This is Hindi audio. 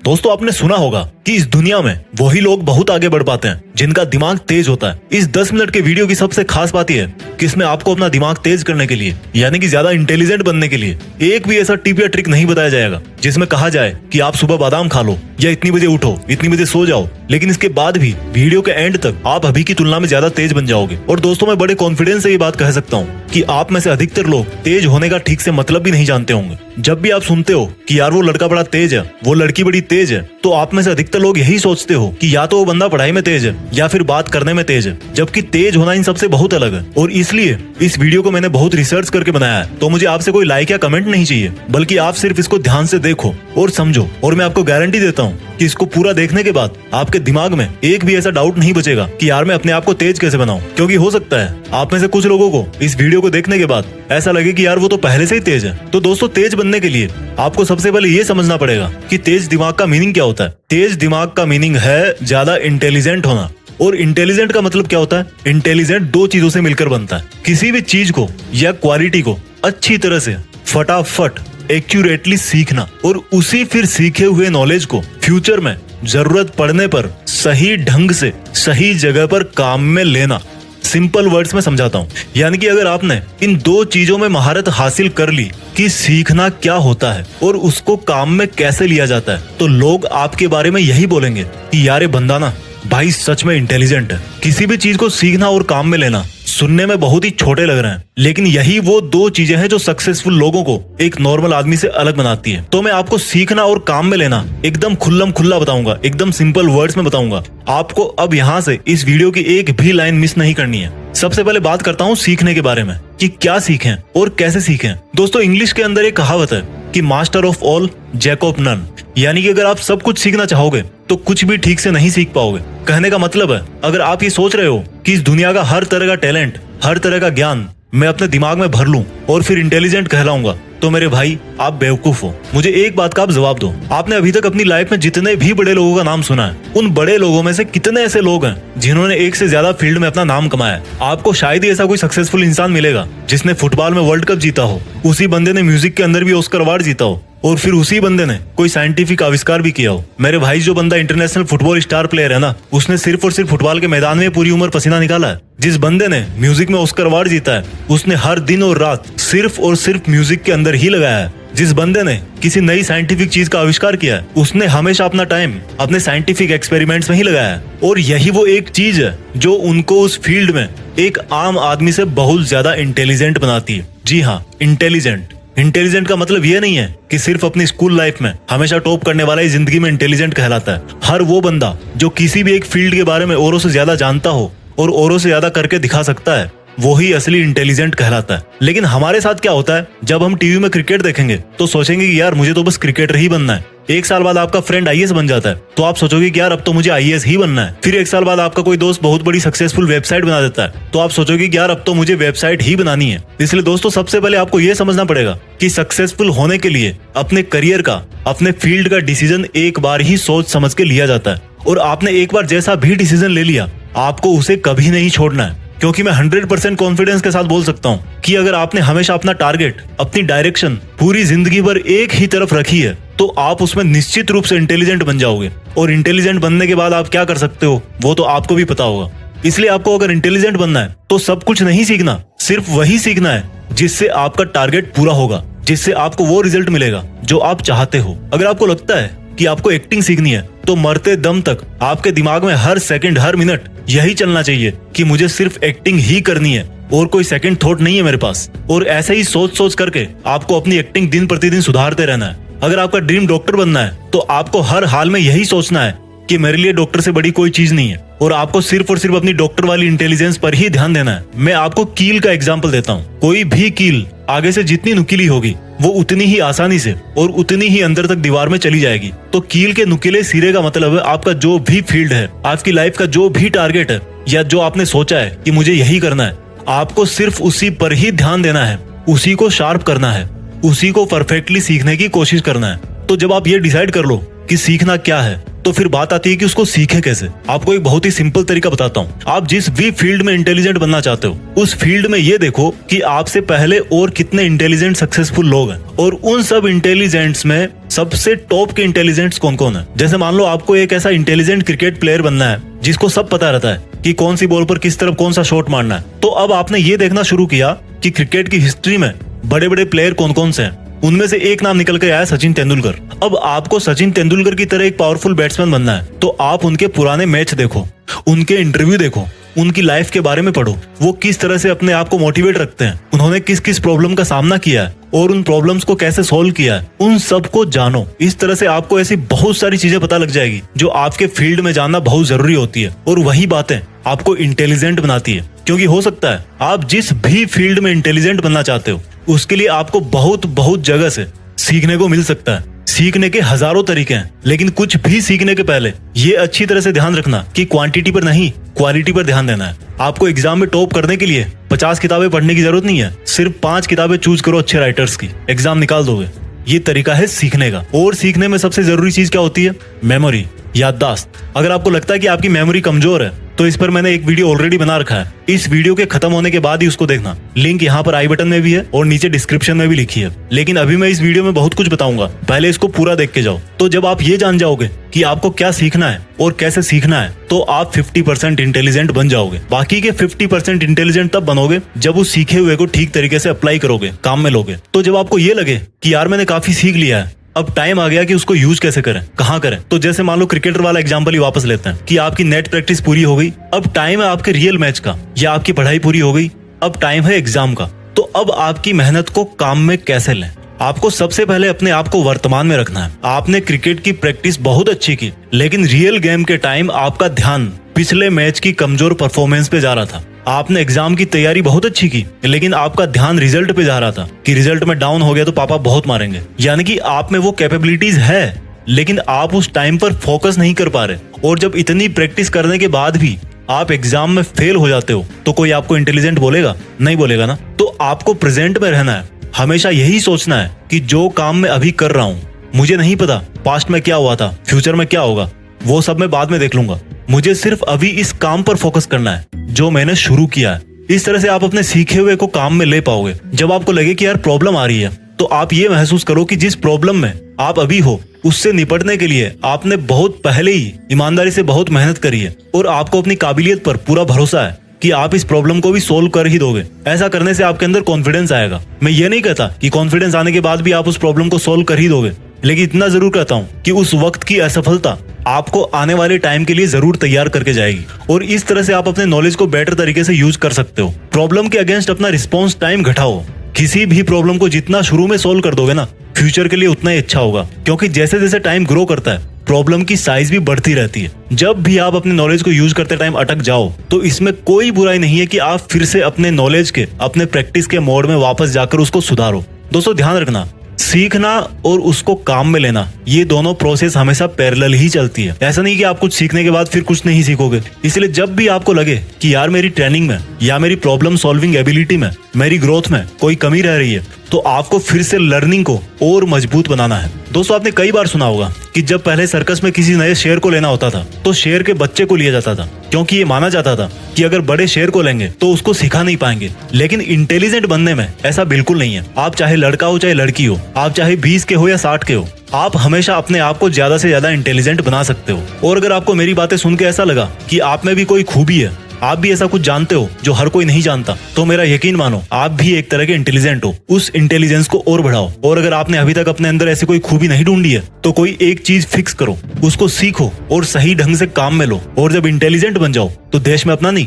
दोस्तों आपने सुना होगा कि इस दुनिया में वही लोग बहुत आगे बढ़ पाते हैं जिनका दिमाग तेज होता है। इस 10 मिनट के वीडियो की सबसे खास बात यह है कि इसमें आपको अपना दिमाग तेज करने के लिए यानी कि ज्यादा इंटेलिजेंट बनने के लिए एक भी ऐसा टिप या ट्रिक नहीं बताया जाएगा जिसमें कहा जाए कि आप सुबह बादाम खा लो या इतनी बजे उठो, इतनी बजे सो जाओ। लेकिन इसके बाद भी वीडियो के एंड तक आप अभी की तुलना में ज्यादा तेज बन जाओगे। और दोस्तों मैं बड़े कॉन्फिडेंस से ये बात कह सकता हूँ कि आप में से अधिकतर लोग तेज होने का ठीक से मतलब भी नहीं जानते होंगे। जब भी आप सुनते हो कि यार वो लड़का बड़ा तेज है, वो लड़की बड़ी तेज है, तो आप में से अधिकतर लोग यही सोचते हो कि या तो वो बंदा पढ़ाई में तेज है या फिर बात करने में तेज है, जबकि तेज होना इन सबसे बहुत अलग है। और इसलिए इस वीडियो को मैंने बहुत रिसर्च करके बनाया है। तो मुझे आपसे कोई लाइक या कमेंट नहीं चाहिए, बल्कि आप सिर्फ इसको ध्यान से देखो और समझो। और मैं आपको गारंटी देता हूँ कि इसको पूरा देखने के बाद आपके दिमाग में एक भी ऐसा डाउट नहीं बचेगा कि यार मैं अपने आप को तेज कैसे बनाऊं। क्योंकि हो सकता है आप में से कुछ लोगों को इस वीडियो को देखने के बाद ऐसा लगे कि यार वो तो पहले से ही तेज है। तो दोस्तों तेज बनने के लिए आपको सबसे पहले ये समझना पड़ेगा कि तेज दिमाग का मीनिंग क्या होता है। तेज दिमाग का मीनिंग है ज्यादा इंटेलिजेंट होना। और इंटेलिजेंट का मतलब क्या होता है? इंटेलिजेंट दो चीजों से मिलकर बनता है। किसी भी चीज को या क्वालिटी को अच्छी तरह से फटाफट एक्यूरेटली सीखना और उसी फिर सीखे हुए नॉलेज को फ्यूचर में जरूरत पड़ने पर सही ढंग से सही जगह पर काम में लेना। सिंपल वर्ड्स में समझाता हूँ, यानी कि अगर आपने इन दो चीजों में महारत हासिल कर ली कि सीखना क्या होता है और उसको काम में कैसे लिया जाता है, तो लोग आपके बारे में यही बोलेंगे कि यार ये बंदा ना भाई सच में इंटेलिजेंट है। किसी भी चीज को सीखना और काम में लेना सुनने में बहुत ही छोटे लग रहे हैं, लेकिन यही वो दो चीजें हैं जो सक्सेसफुल लोगों को एक नॉर्मल आदमी से अलग बनाती है। तो मैं आपको सीखना और काम में लेना एकदम खुल्लम खुल्ला बताऊंगा, एकदम सिंपल वर्ड्स में बताऊंगा। आपको अब यहाँ से इस वीडियो की एक भी लाइन मिस नहीं करनी है। सबसे पहले बात करता हूँ सीखने के बारे में कि क्या सीखें और कैसे सीखें। दोस्तों इंग्लिश के अंदर एक कहावत है कि master of all jack of none, यानी कि अगर आप सब कुछ सीखना चाहोगे तो कुछ भी ठीक से नहीं सीख पाओगे। कहने का मतलब है अगर आप ये सोच रहे हो कि इस दुनिया का हर तरह का टैलेंट, हर तरह का ज्ञान मैं अपने दिमाग में भर लूं और फिर इंटेलिजेंट कहलाऊंगा, तो मेरे भाई आप बेवकूफ हो। मुझे एक बात का आप जवाब दो, आपने अभी तक अपनी लाइफ में जितने भी बड़े लोगों का नाम सुना है, उन बड़े लोगों में से कितने ऐसे लोग हैं जिन्होंने एक से ज्यादा फील्ड में अपना नाम कमाया है? आपको शायद ही ऐसा कोई सक्सेसफुल इंसान मिलेगा जिसने फुटबॉल में वर्ल्ड कप जीता हो, उसी बंदे ने म्यूजिक के अंदर भी ऑस्कर अवार्ड जीता हो, और फिर उसी बंदे ने कोई साइंटिफिक आविष्कार भी किया हो। मेरे भाई जो बंदा इंटरनेशनल फुटबॉल स्टार प्लेयर है ना, उसने सिर्फ और सिर्फ फुटबॉल के मैदान में पूरी उम्र पसीना निकाला है। जिस बंदे ने म्यूजिक में ऑस्कर अवार्ड जीता है, उसने हर दिन और रात सिर्फ और सिर्फ म्यूजिक के अंदर ही लगाया है। जिस बंदे ने किसी नई साइंटिफिक चीज का आविष्कार किया है, उसने हमेशा अपना टाइम अपने साइंटिफिक एक्सपेरिमेंट्स में ही लगाया है। और यही वो एक चीज है जो उनको उस फील्ड में एक आम आदमी से बहुत ज्यादा इंटेलिजेंट बनाती है। जी हाँ, इंटेलिजेंट। इंटेलिजेंट का मतलब ये नहीं है कि सिर्फ अपनी स्कूल लाइफ में हमेशा टॉप करने वाला ही जिंदगी में इंटेलिजेंट कहलाता है। हर वो बंदा जो किसी भी एक फील्ड के बारे में औरों से ज्यादा जानता हो और औरों से ज्यादा करके दिखा सकता है, वो ही असली इंटेलिजेंट कहलाता है। लेकिन हमारे साथ क्या होता है, जब हम टीवी में क्रिकेट देखेंगे तो सोचेंगे कि यार मुझे तो बस क्रिकेटर ही बनना है। एक साल बाद आपका फ्रेंड आईएएस बन जाता है तो आप सोचोगे कि यार अब तो मुझे आईएएस ही बनना है। फिर एक साल बाद आपका कोई दोस्त बहुत बड़ी सक्सेसफुल वेबसाइट बना देता है तो आप सोचोगे कि यार अब तो मुझे वेबसाइट ही बनानी है। इसलिए दोस्तों सबसे पहले आपको यह समझना पड़ेगा कि सक्सेसफुल होने के लिए अपने करियर का, अपने फील्ड का डिसीजन एक बार ही सोच समझ के लिया जाता है। और आपने एक बार जैसा भी डिसीजन ले लिया, आपको उसे कभी नहीं छोड़ना है। क्योंकि मैं 100% कॉन्फिडेंस के साथ बोल सकता हूँ कि अगर आपने हमेशा अपना टारगेट, अपनी डायरेक्शन पूरी जिंदगी भर एक ही तरफ रखी है, तो आप उसमें निश्चित रूप से इंटेलिजेंट बन जाओगे। और इंटेलिजेंट बनने के बाद आप क्या कर सकते हो वो तो आपको भी पता होगा। इसलिए आपको अगर इंटेलिजेंट बनना है तो सब कुछ नहीं सीखना, सिर्फ वही सीखना है जिससे आपका टारगेट पूरा होगा, जिससे आपको वो रिजल्ट मिलेगा जो आप चाहते हो। अगर आपको लगता है कि आपको एक्टिंग सीखनी है तो मरते दम तक आपके दिमाग में हर सेकंड, हर मिनट यही चलना चाहिए कि मुझे सिर्फ एक्टिंग ही करनी है और कोई सेकंड थॉट नहीं है मेरे पास। और ऐसे ही सोच सोच करके आपको अपनी एक्टिंग दिन प्रतिदिन सुधारते रहना है। अगर आपका ड्रीम डॉक्टर बनना है तो आपको हर हाल में यही सोचना है कि मेरे लिए डॉक्टर से बड़ी कोई चीज नहीं है, और आपको सिर्फ और सिर्फ अपनी डॉक्टर वाली इंटेलिजेंस पर ही ध्यान देना है। मैं आपको कील का एग्जांपल देता हूँ। कोई भी कील आगे से जितनी नुकीली होगी वो उतनी ही आसानी से और उतनी ही अंदर तक दीवार में चली जाएगी। तो कील के नुकीले सिरे का मतलब है आपका जो भी फील्ड है, आपकी लाइफ का जो भी टारगेट है, या जो आपने सोचा है कि मुझे यही करना है, आपको सिर्फ उसी पर ही ध्यान देना है, उसी को शार्प करना है, उसी को परफेक्टली सीखने की कोशिश करना है। तो जब आप ये डिसाइड कर लो कि सीखना क्या है, तो फिर बात आती है कि उसको सीखे कैसे। आपको एक बहुत ही सिंपल तरीका बताता हूँ। आप जिस भी फील्ड में इंटेलिजेंट बनना चाहते हो, उस फील्ड में ये देखो कि आपसे पहले और कितने इंटेलिजेंट सक्सेसफुल लोग हैं, और उन सब इंटेलिजेंट्स में सबसे टॉप के इंटेलिजेंट्स कौन कौन है। जैसे मान लो आपको एक ऐसा इंटेलिजेंट क्रिकेट प्लेयर बनना है जिसको सब पता रहता है कि कौन सी बॉल पर किस तरफ कौन सा शॉट मारना है, तो अब आपने ये देखना शुरू किया कि क्रिकेट की हिस्ट्री में बड़े बड़े प्लेयर कौन कौन से हैं। उनमें से एक नाम निकल कर आया सचिन तेंदुलकर। अब आपको सचिन तेंदुलकर की तरह एक पावरफुल बैट्समैन बनना है, तो आप उनके पुराने मैच देखो, उनके इंटरव्यू देखो, उनकी लाइफ के बारे में पढ़ो, वो किस तरह से अपने आप को मोटिवेट रखते हैं, उन्होंने किस किस प्रॉब्लम का सामना किया है और उन प्रॉब्लम्स को कैसे सॉल्व किया है, उन सब को जानो। इस तरह से आपको ऐसी बहुत सारी चीजें पता लग जाएगी जो आपके फील्ड में जानना बहुत जरूरी होती है, और वही बातें आपको इंटेलिजेंट बनाती है। क्योंकि हो सकता है आप जिस भी फील्ड में इंटेलिजेंट बनना चाहते हो, उसके लिए आपको बहुत जगह से सीखने को मिल सकता है। सीखने के हजारों तरीके हैं, लेकिन कुछ भी सीखने के पहले ये अच्छी तरह से ध्यान रखना कि क्वांटिटी पर नहीं, क्वालिटी पर ध्यान देना है। आपको एग्जाम में टॉप करने के लिए 50 किताबें पढ़ने की जरूरत नहीं है, सिर्फ 5 किताबें चूज करो अच्छे राइटर्स की, एग्जाम निकाल दोगे। ये तरीका है सीखने का। और सीखने में सबसे जरूरी चीज क्या होती है? मेमोरी, याददाश्त। अगर आपको लगता है कि आपकी मेमोरी कमजोर है, तो इस पर मैंने एक वीडियो ऑलरेडी बना रखा है, इस वीडियो के खत्म होने के बाद ही उसको देखना। लिंक यहाँ पर आई बटन में भी है और नीचे डिस्क्रिप्शन में भी लिखी है। लेकिन अभी मैं इस वीडियो में बहुत कुछ बताऊंगा, पहले इसको पूरा देख के जाओ। तो जब आप ये जान जाओगे कि आपको क्या सीखना है और कैसे सीखना है, तो आप 50% इंटेलिजेंट बन जाओगे। बाकी के 50% इंटेलिजेंट तब बनोगे जब उस सीखे हुए को ठीक तरीके से अप्लाई करोगे, काम में लोगे। तो जब आपको ये लगे कि यार मैंने काफी सीख लिया है, अब टाइम आ गया कि उसको यूज कैसे करें, कहाँ करें, तो जैसे मान लो क्रिकेटर वाला एग्जांपल ही वापस लेते हैं कि आपकी नेट प्रैक्टिस पूरी हो गई, अब टाइम है आपके रियल मैच का, या आपकी पढ़ाई पूरी हो गई, अब टाइम है एग्जाम का। तो अब आपकी मेहनत को काम में कैसे लें? आपको सबसे पहले अपने आप को वर्तमान में रखना है। आपने क्रिकेट की प्रैक्टिस बहुत अच्छी की, लेकिन रियल गेम के टाइम आपका ध्यान पिछले मैच की कमजोर परफॉर्मेंस पे जा रहा था। आपने एग्जाम की तैयारी बहुत अच्छी की, लेकिन आपका ध्यान रिजल्ट पे जा रहा था कि रिजल्ट में डाउन हो गया तो पापा बहुत मारेंगे। यानी कि आप में वो कैपेबिलिटीज है, लेकिन आप उस टाइम पर फोकस नहीं कर पा रहे। और जब इतनी प्रैक्टिस करने के बाद भी आप एग्जाम में फेल हो जाते हो, तो कोई आपको इंटेलिजेंट बोलेगा? नहीं बोलेगा ना। तो आपको प्रेजेंट में रहना है, हमेशा यही सोचना है कि जो काम मैं अभी कर रहा हूँ, मुझे नहीं पता पास्ट में क्या हुआ था, फ्यूचर में क्या होगा, वो सब मैं बाद में देख लूंगा। मुझे सिर्फ अभी इस काम पर फोकस करना है जो मैंने शुरू किया है। इस तरह से आप अपने सीखे हुए को काम में ले पाओगे। जब आपको लगे कि यार प्रॉब्लम आ रही है, तो आप ये महसूस करो कि जिस प्रॉब्लम में आप अभी हो, उससे निपटने के लिए आपने बहुत पहले ही ईमानदारी से बहुत मेहनत करी है, और आपको अपनी काबिलियत पर पूरा भरोसा है कि आप इस प्रॉब्लम को भी सोल्व कर ही दोगे। ऐसा करने से आपके अंदर कॉन्फिडेंस आएगा। मैं ये नहीं कहता कि कॉन्फिडेंस आने के बाद भी आप उस प्रॉब्लम को सोल्व कर ही दोगे, लेकिन इतना जरूर कहता हूँ कि उस वक्त की असफलता आपको आने वाले टाइम के लिए जरूर तैयार करके जाएगी। और इस तरह से आप अपने नॉलेज को बेटर तरीके से यूज कर सकते हो। प्रॉब्लम के अगेंस्ट अपना रिस्पॉन्स टाइम घटाओ। किसी भी प्रॉब्लम को जितना शुरू में सोल्व कर दोगे ना, फ्यूचर के लिए उतना ही अच्छा होगा। क्योंकि जैसे जैसे टाइम ग्रो करता है, प्रॉब्लम की साइज भी बढ़ती रहती है। जब भी आप अपने नॉलेज को यूज करते टाइम अटक जाओ, तो इसमें कोई बुराई नहीं है कि आप फिर से अपने नॉलेज के, अपने प्रैक्टिस के मोड में वापस जाकर उसको सुधारो। दोस्तों ध्यान रखना, सीखना और उसको काम में लेना, ये दोनों प्रोसेस हमेशा पैरेलल ही चलती है। ऐसा नहीं कि आप कुछ सीखने के बाद फिर कुछ नहीं सीखोगे। इसलिए जब भी आपको लगे कि यार मेरी ट्रेनिंग में या मेरी प्रॉब्लम सॉल्विंग एबिलिटी में, मेरी ग्रोथ में कोई कमी रह रही है, तो आपको फिर से लर्निंग को और मजबूत बनाना है। दोस्तों आपने कई बार सुना होगा कि जब पहले सर्कस में किसी नए शेर को लेना होता था, तो शेर के बच्चे को लिया जाता था, क्योंकि ये माना जाता था कि अगर बड़े शेर को लेंगे तो उसको सिखा नहीं पाएंगे। लेकिन इंटेलिजेंट बनने में ऐसा बिल्कुल नहीं है। आप चाहे लड़का हो चाहे लड़की हो, आप चाहे 20 के हो या 60 के हो, आप हमेशा अपने आप को ज्यादा से ज्यादा इंटेलिजेंट बना सकते हो। और अगर आपको मेरी बातें सुन के ऐसा लगा कि आप में भी कोई खूबी है, आप भी ऐसा कुछ जानते हो जो हर कोई नहीं जानता, तो मेरा यकीन मानो आप भी एक तरह के इंटेलिजेंट हो। उस इंटेलिजेंस को और बढ़ाओ। और अगर आपने अभी तक अपने अंदर ऐसी कोई खूबी नहीं ढूंढी है, तो कोई एक चीज फिक्स करो, उसको सीखो और सही ढंग से काम में लो। और जब इंटेलिजेंट बन जाओ, तो देश में अपना नहीं